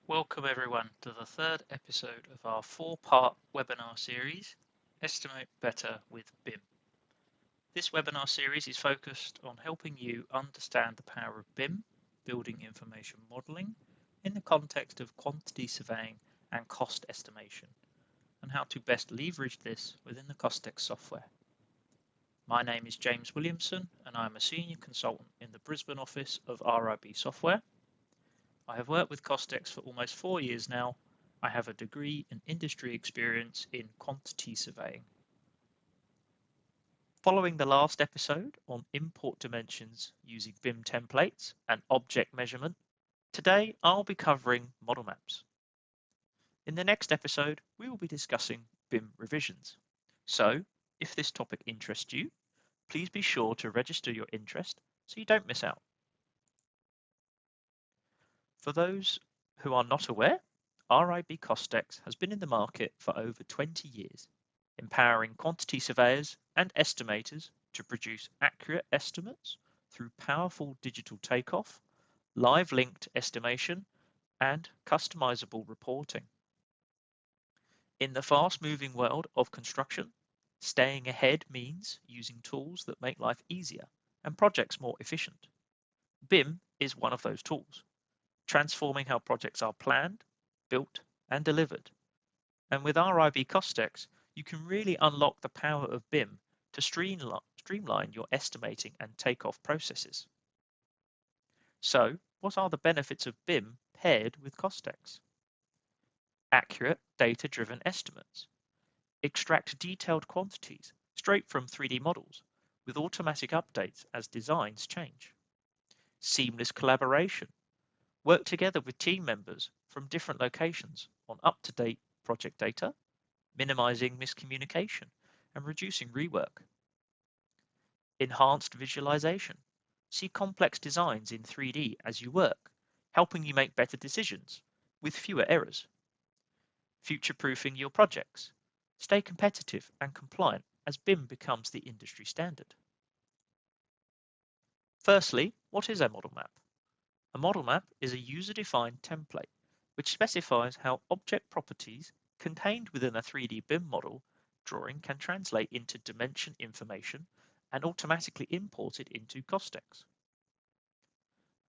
Welcome everyone to the third episode of our four-part webinar series, Estimate Better with BIM. This webinar series is focused on helping you understand the power of BIM, building information modelling, in the context of quantity surveying and cost estimation, and how to best leverage this within the CostX software. My name is James Williamson and I am a Senior Consultant in the Brisbane office of RIB Software. I have worked with CostX for almost 4 years now. I have a degree and industry experience in quantity surveying. Following the last episode on import dimensions using BIM templates and object measurement, today I'll be covering model maps. In the next episode, we will be discussing BIM revisions. So, if this topic interests you, please be sure to register your interest so you don't miss out. For those who are not aware, RIB CostX has been in the market for over 20 years, empowering quantity surveyors and estimators to produce accurate estimates through powerful digital takeoff, live linked estimation, and customizable reporting. In the fast-moving world of construction, staying ahead means using tools that make life easier and projects more efficient. BIM is one of those tools, transforming how projects are planned, built, and delivered. And with RIB CostX, you can really unlock the power of BIM to streamline your estimating and takeoff processes. So, what are the benefits of BIM paired with CostX? Accurate, data-driven estimates. Extract detailed quantities straight from 3D models with automatic updates as designs change. Seamless collaboration. Work together with team members from different locations on up-to-date project data, minimizing miscommunication and reducing rework. Enhanced visualization. See complex designs in 3D as you work, helping you make better decisions with fewer errors. Future-proofing your projects. Stay competitive and compliant as BIM becomes the industry standard. Firstly, what is a model map? A model map is a user-defined template which specifies how object properties contained within a 3D BIM model drawing can translate into dimension information and automatically import it into CostX.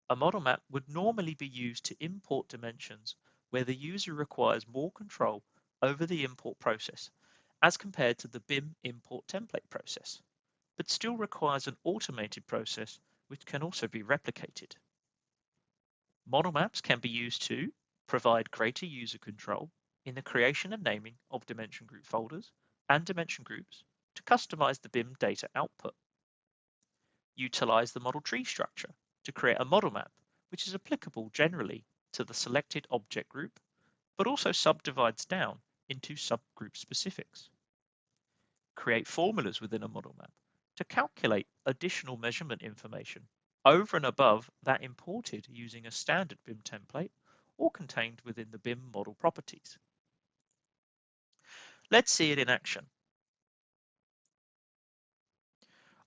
A model map would normally be used to import dimensions where the user requires more control over the import process as compared to the BIM import template process, but still requires an automated process which can also be replicated. Model maps can be used to provide greater user control in the creation and naming of dimension group folders and dimension groups to customize the BIM data output. Utilize the model tree structure to create a model map which is applicable generally to the selected object group, but also subdivides down into subgroup specifics. Create formulas within a model map to calculate additional measurement information over and above that imported using a standard BIM template or contained within the BIM model properties. Let's see it in action.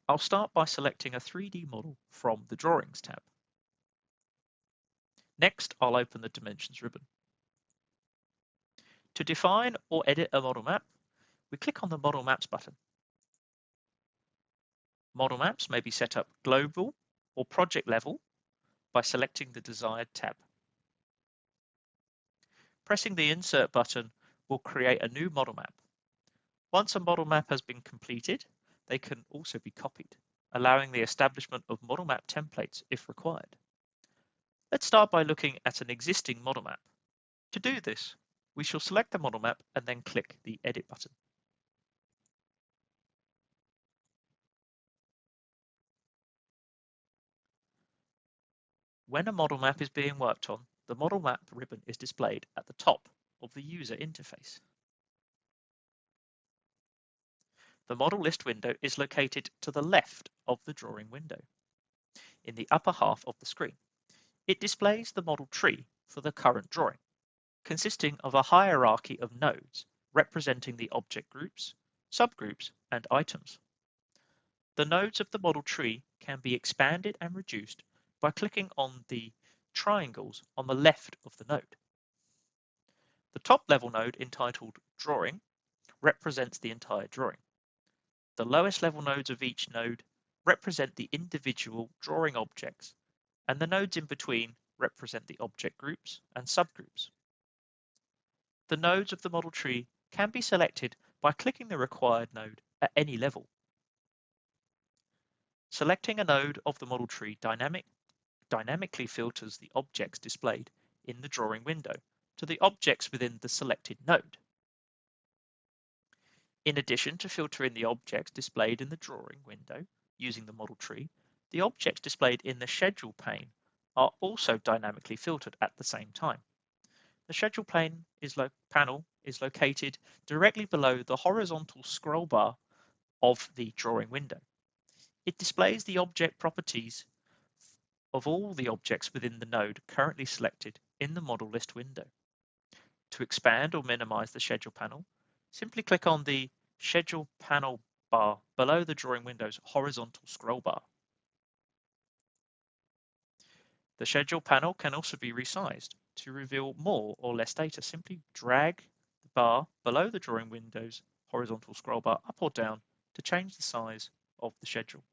I'll start by selecting a 3D model from the Drawings tab. Next, I'll open the Dimensions ribbon. To define or edit a model map, we click on the Model Maps button. Model maps may be set up global or project level by selecting the desired tab. Pressing the Insert button will create a new model map. Once a model map has been completed, they can also be copied, allowing the establishment of model map templates if required. Let's start by looking at an existing model map. To do this, we shall select the model map and then click the Edit button. When a model map is being worked on, the model map ribbon is displayed at the top of the user interface. The model list window is located to the left of the drawing window, in the upper half of the screen. It displays the model tree for the current drawing, consisting of a hierarchy of nodes representing the object groups, subgroups, and items. The nodes of the model tree can be expanded and reduced by clicking on the triangles on the left of the node. The top level node, entitled Drawing, represents the entire drawing. The lowest level nodes of each node represent the individual drawing objects, and the nodes in between represent the object groups and subgroups. The nodes of the model tree can be selected by clicking the required node at any level. Selecting a node of the model tree dynamically filters the objects displayed in the drawing window to the objects within the selected node. In addition to filtering the objects displayed in the drawing window using the model tree, the objects displayed in the schedule pane are also dynamically filtered at the same time. The schedule panel is located directly below the horizontal scroll bar of the drawing window. It displays the object properties of all the objects within the node currently selected in the model list window. To expand or minimize the schedule panel, simply click on the Schedule Panel bar below the drawing window's horizontal scroll bar. The schedule panel can also be resized. To reveal more or less data, simply drag the bar below the drawing window's horizontal scroll bar up or down to change the size of the schedule.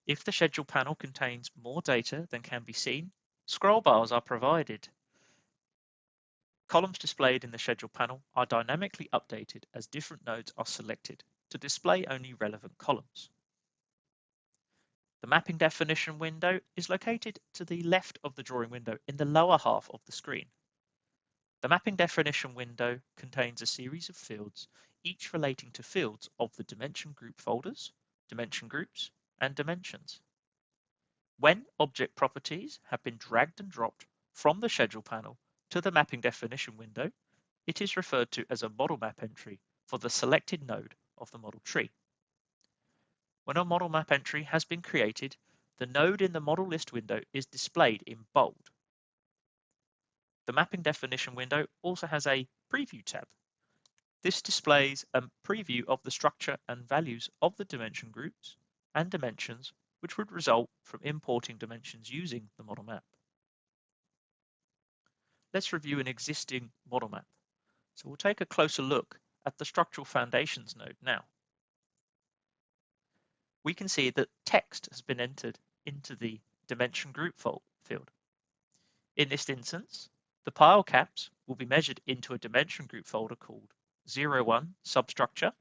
If the schedule panel contains more data than can be seen, scroll bars are provided. Columns displayed in the schedule panel are dynamically updated as different nodes are selected to display only relevant columns. The mapping definition window is located to the left of the drawing window in the lower half of the screen. The mapping definition window contains a series of fields, each relating to fields of the dimension group folders, dimension groups, and dimensions. When object properties have been dragged and dropped from the schedule panel to the mapping definition window, it is referred to as a model map entry for the selected node of the model tree. When a model map entry has been created, the node in the model list window is displayed in bold. The mapping definition window also has a preview tab. This displays a preview of the structure and values of the dimension groups and dimensions which would result from importing dimensions using the model map. Let's review an existing model map. So we'll take a closer look at the structural foundations node now. We can see that text has been entered into the dimension group field. In this instance, the pile caps will be measured into a dimension group folder called 01 substructure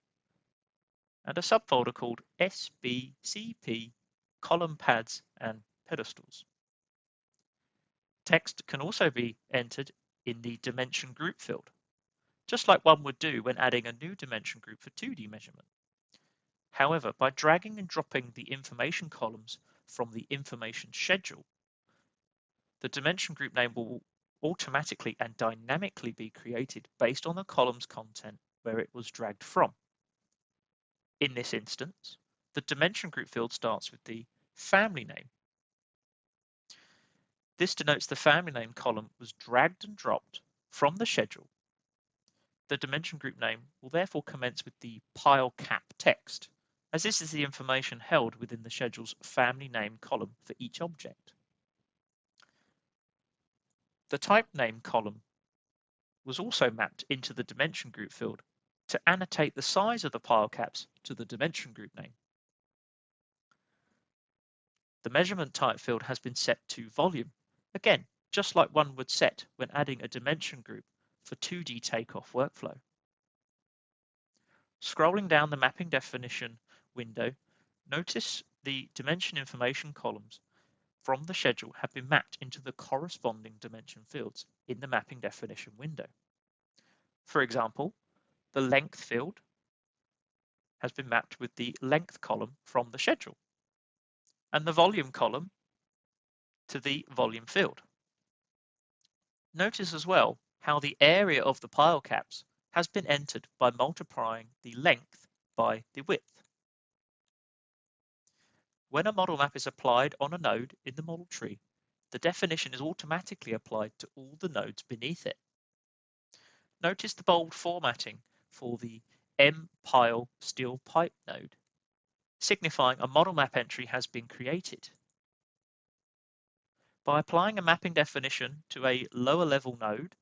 and a subfolder called SBCP column pads and pedestals. Text can also be entered in the dimension group field, just like one would do when adding a new dimension group for 2D measurement. However, by dragging and dropping the information columns from the information schedule, the dimension group name will automatically and dynamically be created based on the column's content where it was dragged from. In this instance, the dimension group field starts with the family name. This denotes the family name column was dragged and dropped from the schedule. The dimension group name will therefore commence with the pile cap text, as this is the information held within the schedule's family name column for each object. The type name column was also mapped into the dimension group field to annotate the size of the pile caps to the dimension group name. The measurement type field has been set to volume, again, just like one would set when adding a dimension group for 2D takeoff workflow. Scrolling down the mapping definition window, notice the dimension information columns from the schedule have been mapped into the corresponding dimension fields in the mapping definition window. For example, the length field has been mapped with the length column from the schedule, and the volume column to the volume field. Notice as well how the area of the pile caps has been entered by multiplying the length by the width. When a model map is applied on a node in the model tree, the definition is automatically applied to all the nodes beneath it. Notice the bold formatting for the M-pile steel pipe node, signifying a model map entry has been created. By applying a mapping definition to a lower level node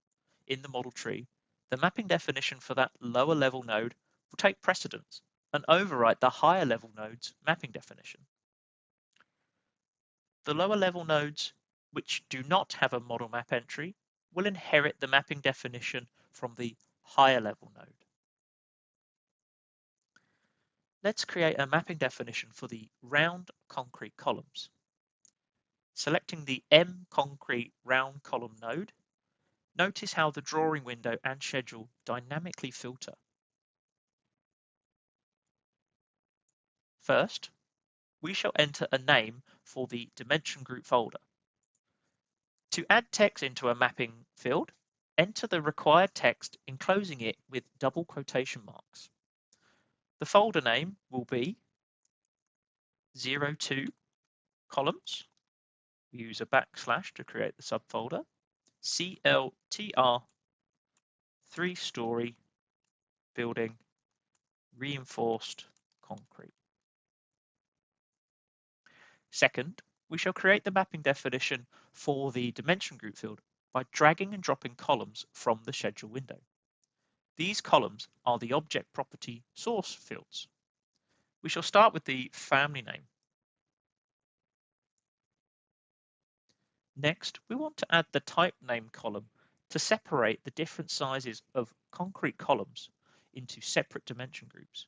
in the model tree, the mapping definition for that lower level node will take precedence and overwrite the higher level node's mapping definition. The lower level nodes which do not have a model map entry will inherit the mapping definition from the higher level node. Let's create a mapping definition for the round concrete columns. Selecting the M concrete round column node, notice how the drawing window and schedule dynamically filter. First, we shall enter a name for the dimension group folder. To add text into a mapping field, enter the required text enclosing it with double quotation marks. The folder name will be 02 columns. We use a backslash to create the subfolder. CLTR 3-story building reinforced concrete. Second, we shall create the mapping definition for the dimension group field by dragging and dropping columns from the schedule window. These columns are the object property source fields. We shall start with the family name. Next, we want to add the type name column to separate the different sizes of concrete columns into separate dimension groups.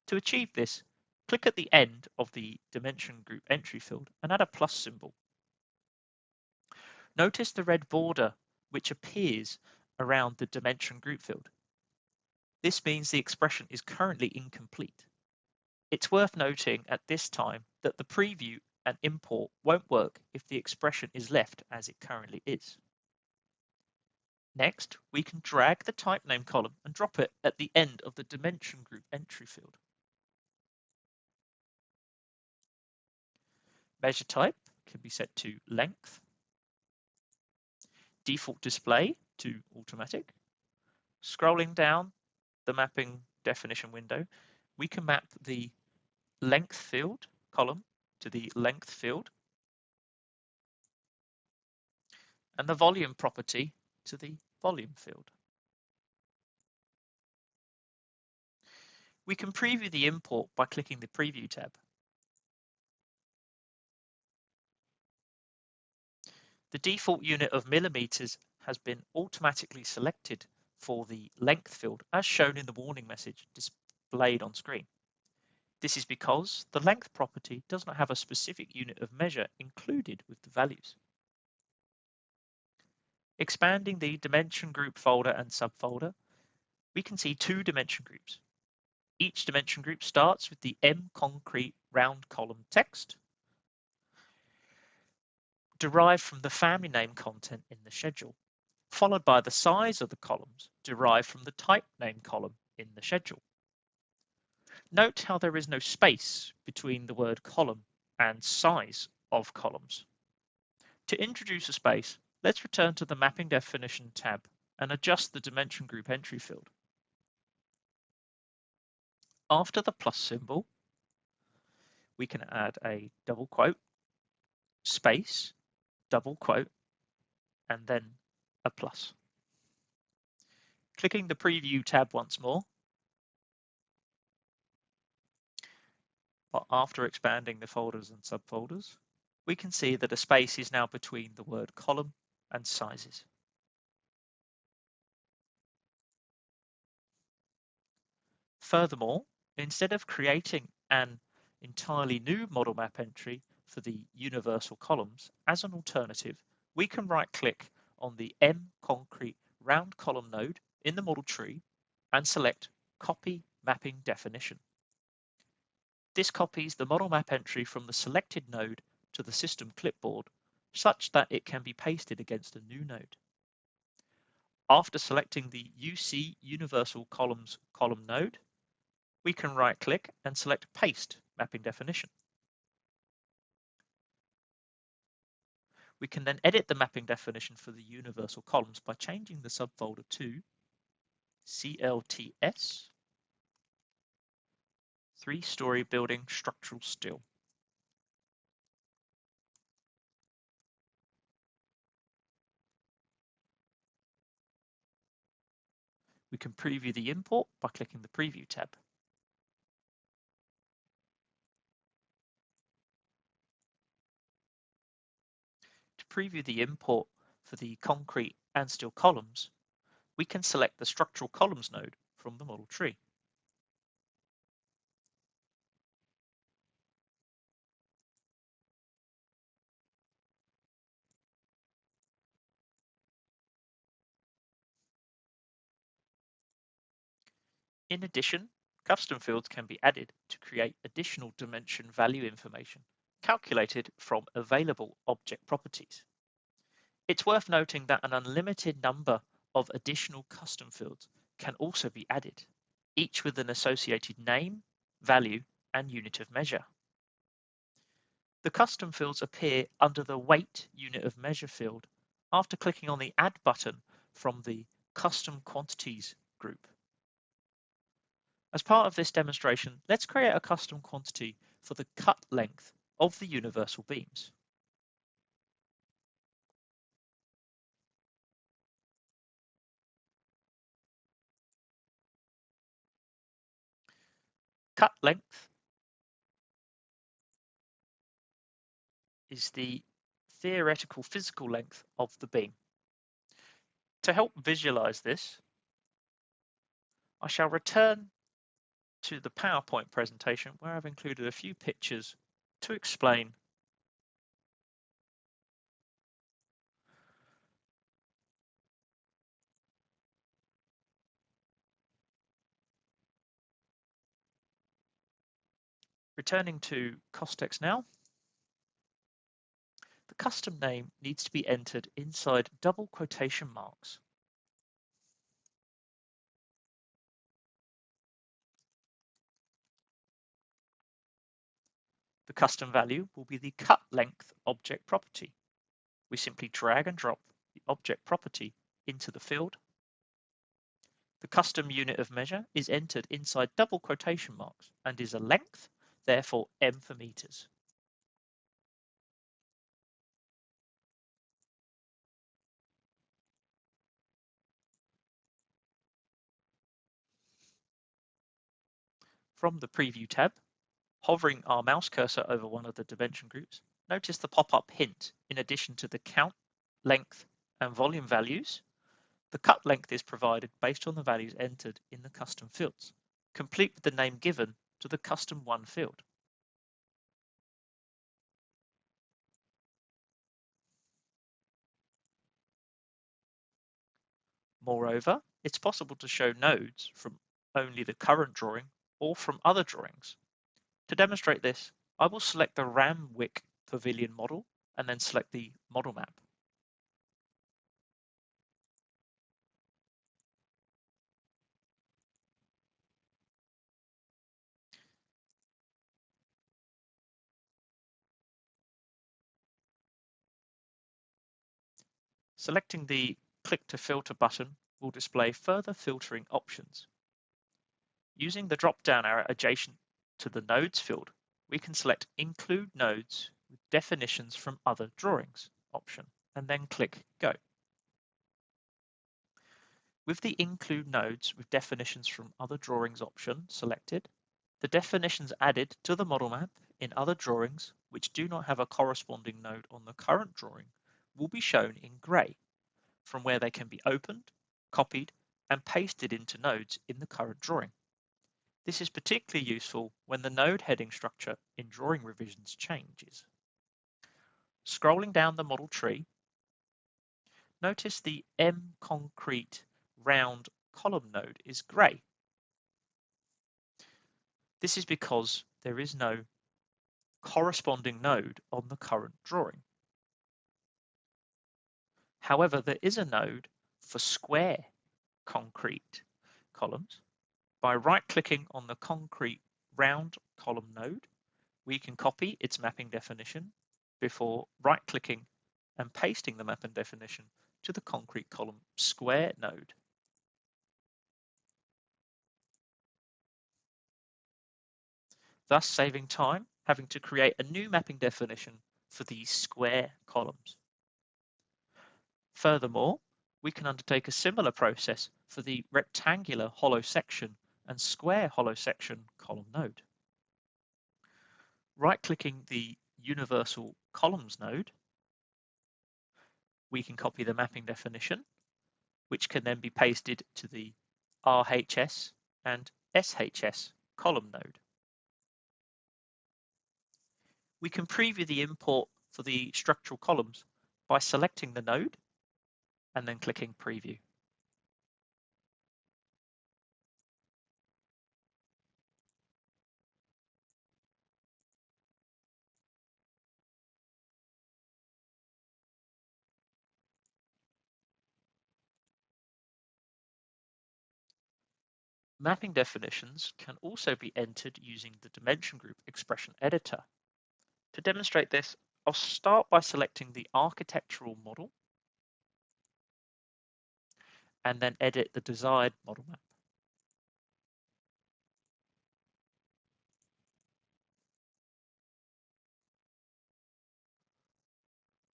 To achieve this, click at the end of the dimension group entry field and add a plus symbol. Notice the red border which appears around the dimension group field. This means the expression is currently incomplete. It's worth noting at this time that the preview and import won't work if the expression is left as it currently is. Next, we can drag the type name column and drop it at the end of the dimension group entry field. Measure type can be set to length, default display to automatic. Scrolling down the mapping definition window, we can map the length field column to the length field and the volume property to the volume field. We can preview the import by clicking the Preview tab. The default unit of millimeters has been automatically selected for the length field as shown in the warning message displayed on screen. This is because the length property does not have a specific unit of measure included with the values. Expanding the dimension group folder and subfolder, we can see two dimension groups. Each dimension group starts with the M concrete round column text derived from the family name content in the schedule, followed by the size of the columns derived from the type name column in the schedule. Note how there is no space between the word column and size of columns. To introduce a space, let's return to the Mapping Definition tab and adjust the dimension group entry field. After the plus symbol, we can add a double quote, space, double quote, and then a plus. Clicking the Preview tab once more, but after expanding the folders and subfolders, we can see that a space is now between the word column and sizes. Furthermore, instead of creating an entirely new model map entry for the universal columns, as an alternative, we can right-click on the M concrete round column node in the model tree and select Copy Mapping Definition. This copies the model map entry from the selected node to the system clipboard such that it can be pasted against a new node. After selecting the UC Universal Columns column node, we can right-click and select Paste Mapping Definition. We can then edit the mapping definition for the universal columns by changing the subfolder to CLTS 3-story building structural steel. can preview the import by clicking the Preview tab. To preview the import for the concrete and steel columns, we can select the Structural Columns node from the model tree. In addition, custom fields can be added to create additional dimension value information calculated from available object properties. It's worth noting that an unlimited number of additional custom fields can also be added, each with an associated name, value, and unit of measure. The custom fields appear under the Weight Unit of Measure field after clicking on the Add button from the Custom Quantities group. As part of this demonstration, let's create a custom quantity for the cut length of the universal beams. Cut length is the theoretical physical length of the beam. To help visualize this, I shall return to the PowerPoint presentation where I've included a few pictures to explain Returning to CostX now, the custom name needs to be entered inside double quotation marks. The custom value will be the cut length object property. We simply drag and drop the object property into the field. The custom unit of measure is entered inside double quotation marks and is a length, therefore M for meters. From the Preview tab, hovering our mouse cursor over one of the dimension groups, notice the pop-up hint. In addition to the count, length, and volume values, the cut length is provided based on the values entered in the custom fields, complete with the name given to the custom one field. Moreover, it's possible to show nodes from only the current drawing or from other drawings. To demonstrate this, I will select the Ramwick Pavilion model and then select the model map. Selecting the Click to Filter button will display further filtering options. Using the drop-down arrow adjacent to the Nodes field, we can select Include Nodes with Definitions from Other Drawings option, and then click Go. With the Include Nodes with Definitions from Other Drawings option selected, the definitions added to the model map in other drawings which do not have a corresponding node on the current drawing will be shown in grey, from where they can be opened, copied, and pasted into nodes in the current drawing. This is particularly useful when the node heading structure in drawing revisions changes. Scrolling down the model tree, notice the M concrete round column node is grey. This is because there is no corresponding node on the current drawing. However, there is a node for square concrete columns. By right-clicking on the concrete round column node, we can copy its mapping definition before right-clicking and pasting the mapping definition to the concrete column square node. Thus saving time having to create a new mapping definition for these square columns. Furthermore, we can undertake a similar process for the rectangular hollow section and square hollow section column node. Right-clicking the Universal Columns node, we can copy the mapping definition, which can then be pasted to the RHS and SHS column node. We can preview the import for the structural columns by selecting the node and then clicking Preview. Mapping definitions can also be entered using the Dimension Group Expression Editor. To demonstrate this, I'll start by selecting the architectural model and then edit the desired model map.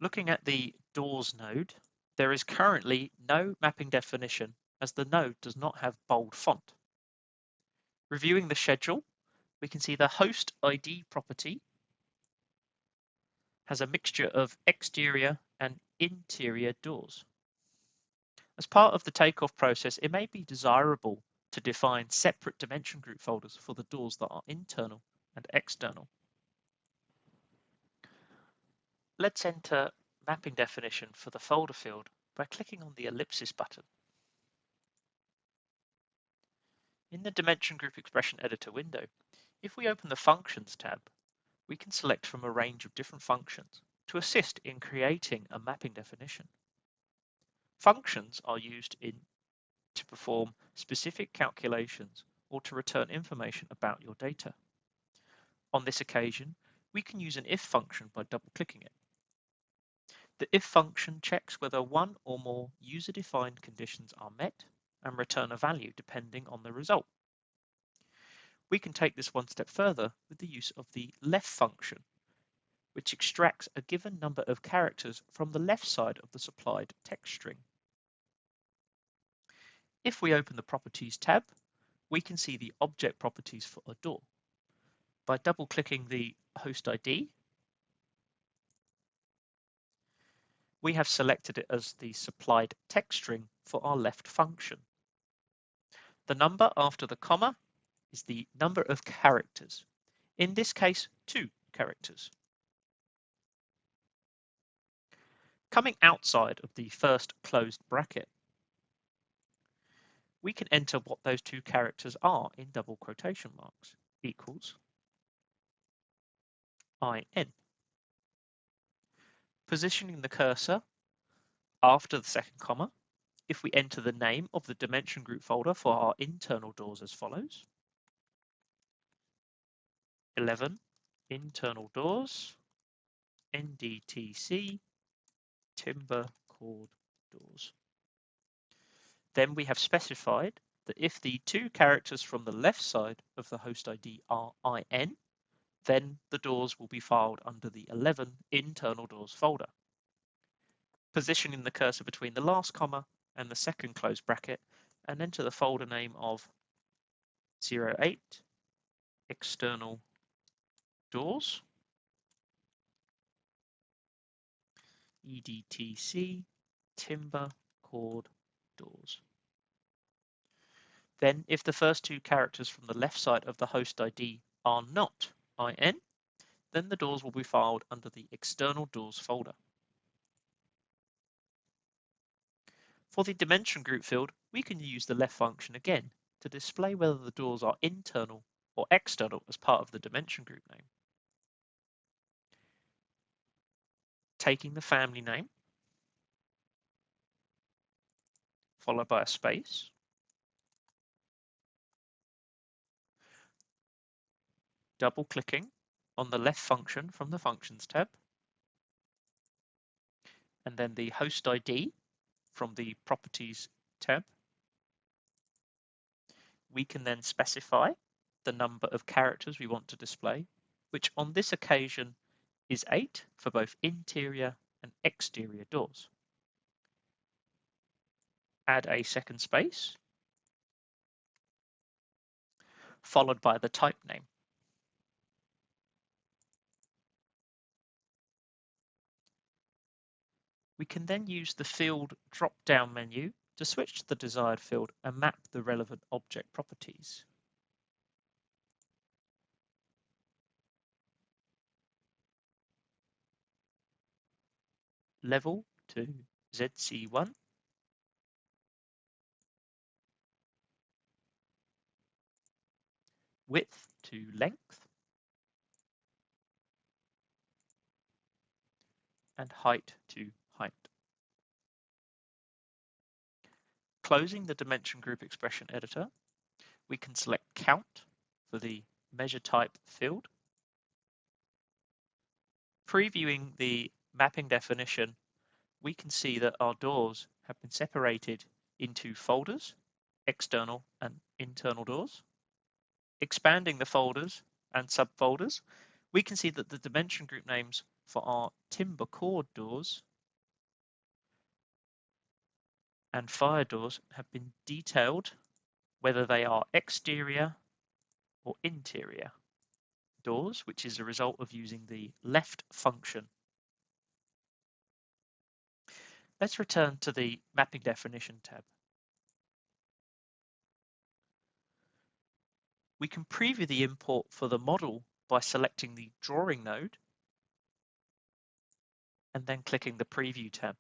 Looking at the Doors node, there is currently no mapping definition as the node does not have bold font. Reviewing the schedule, we can see the host ID property has a mixture of exterior and interior doors. As part of the takeoff process, it may be desirable to define separate dimension group folders for the doors that are internal and external. Let's enter mapping definition for the folder field by clicking on the ellipsis button. In the Dimension Group Expression Editor window, if we open the Functions tab, we can select from a range of different functions to assist in creating a mapping definition. Functions are used to perform specific calculations or to return information about your data. On this occasion, we can use an if function by double-clicking it. The if function checks whether one or more user-defined conditions are met and return a value depending on the result. We can take this one step further with the use of the left function, which extracts a given number of characters from the left side of the supplied text string. If we open the Properties tab, we can see the object properties for a door. By double-clicking the host ID, we have selected it as the supplied text string for our left function. The number after the comma is the number of characters, in this case 2 characters. Coming outside of the first closed bracket, we can enter what those 2 characters are in double quotation marks, equals IN. Positioning the cursor after the second comma, if we enter the name of the dimension group folder for our internal doors as follows: 11 internal doors, NDTC, timber cord doors. Then we have specified that if the 2 characters from the left side of the host ID are IN, then the doors will be filed under the 11 internal doors folder. Positioning the cursor between the last comma and the second closed bracket, and enter the folder name of 08 external doors, EDTC timber cord doors. Then, if the first 2 characters from the left side of the host ID are not IN, then the doors will be filed under the external doors folder. For the dimension group field, we can use the left function again to display whether the doors are internal or external as part of the dimension group name. Taking the family name, followed by a space, double-clicking on the left function from the Functions tab, and then the host ID from the Properties tab, we can then specify the number of characters we want to display, which on this occasion is 8 for both interior and exterior doors. Add a second space followed by the type name. We can then use the field drop-down menu to switch to the desired field and map the relevant object properties. Level to ZC1. Width to length. And height to height. Closing the dimension group expression editor, we can select count for the measure type field. Previewing the mapping definition, we can see that our doors have been separated into folders, external and internal doors. Expanding the folders and subfolders, we can see that the dimension group names for our timber cord doors and fire doors have been detailed, whether they are exterior or interior doors, which is a result of using the left function. Let's return to the Mapping Definition tab. We can preview the import for the model by selecting the Drawing node and then clicking the Preview tab.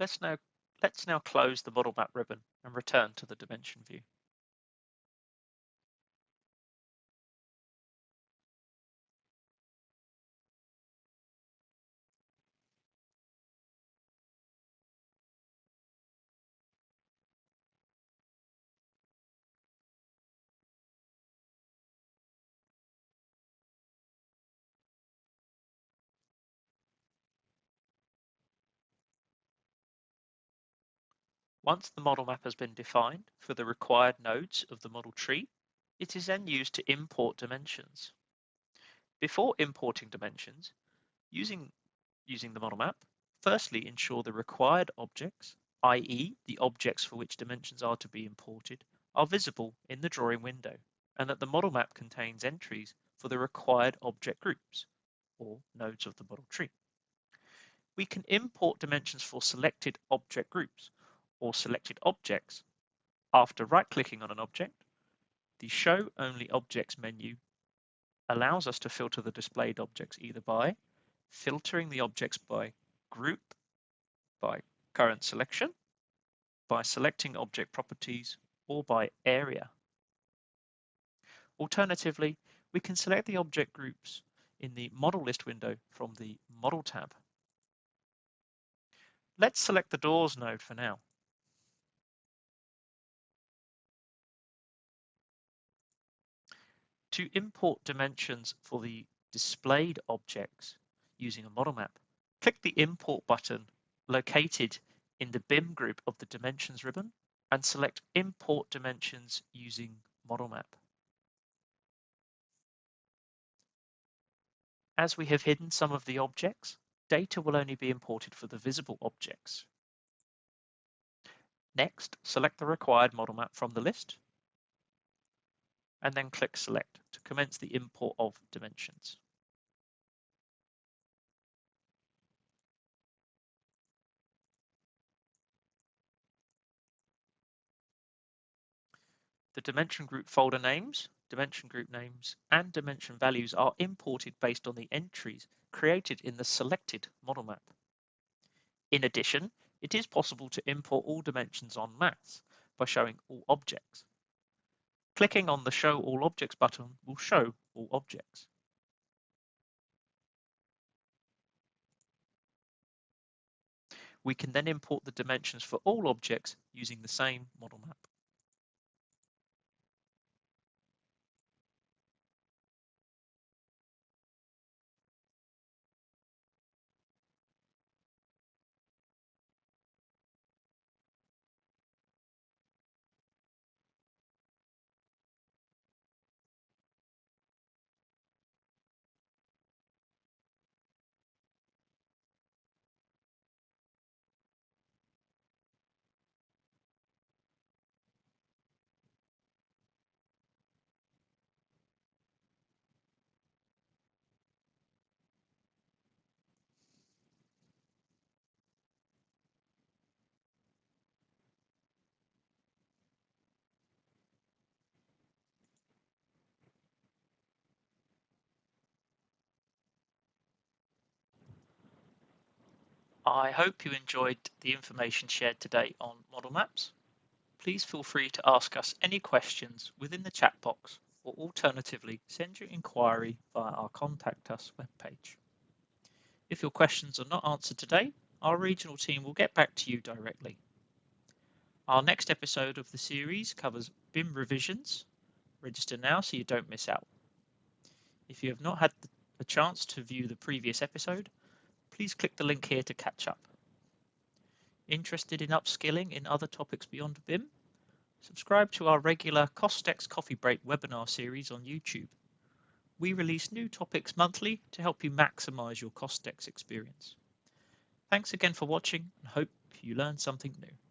Let's now close the model map ribbon and return to the dimension view. Once the model map has been defined for the required nodes of the model tree, it is then used to import dimensions. Before importing dimensions, using the model map, firstly ensure the required objects, i.e. the objects for which dimensions are to be imported, are visible in the drawing window, and that the model map contains entries for the required object groups, or nodes of the model tree. We can import dimensions for selected object groups or selected objects after right-clicking on an object. The Show Only Objects menu allows us to filter the displayed objects either by filtering the objects by group, by current selection, by selecting object properties, or by area. Alternatively, we can select the object groups in the Model List window from the Model tab. Let's select the Doors node for now. To import dimensions for the displayed objects using a model map, click the Import button located in the BIM group of the Dimensions ribbon and select Import Dimensions using Model Map. As we have hidden some of the objects, data will only be imported for the visible objects. Next, select the required model map from the list and then click Select to commence the import of dimensions. The dimension group folder names, dimension group names, and dimension values are imported based on the entries created in the selected model map. In addition, it is possible to import all dimensions en masse by showing all objects. Clicking on the Show All Objects button will show all objects. We can then import the dimensions for all objects using the same model map. I hope you enjoyed the information shared today on model maps. Please feel free to ask us any questions within the chat box, or alternatively send your inquiry via our Contact Us webpage. If your questions are not answered today, our regional team will get back to you directly. Our next episode of the series covers BIM revisions. Register now so you don't miss out. If you have not had a chance to view the previous episode, please click the link here to catch up. Interested in upskilling in other topics beyond BIM? Subscribe to our regular CostX Coffee Break webinar series on YouTube. We release new topics monthly to help you maximize your CostX experience. Thanks again for watching and hope you learned something new.